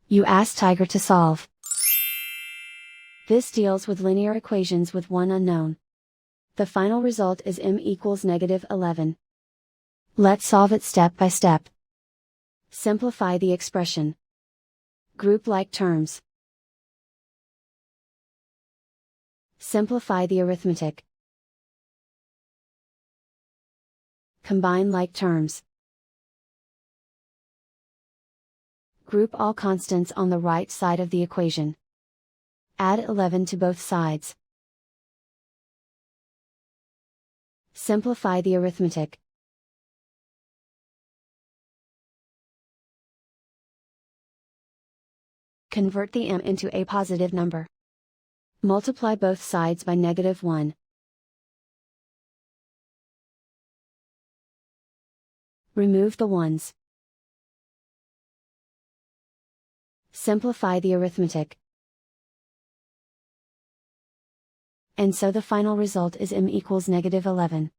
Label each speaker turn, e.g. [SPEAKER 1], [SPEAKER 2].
[SPEAKER 1] You ask Tiger to solve. This deals with linear equations with one unknown. The final result is m equals -11. Let's solve it step by step. Simplify the expression. Group like terms. Simplify the arithmetic. Combine like terms. Group all constants on the right side of the equation. Add 11 to both sides. Simplify the arithmetic. Convert the m into a positive number. Multiply both sides by -1. Remove the ones. Simplify the arithmetic. And so the final result is m equals -11.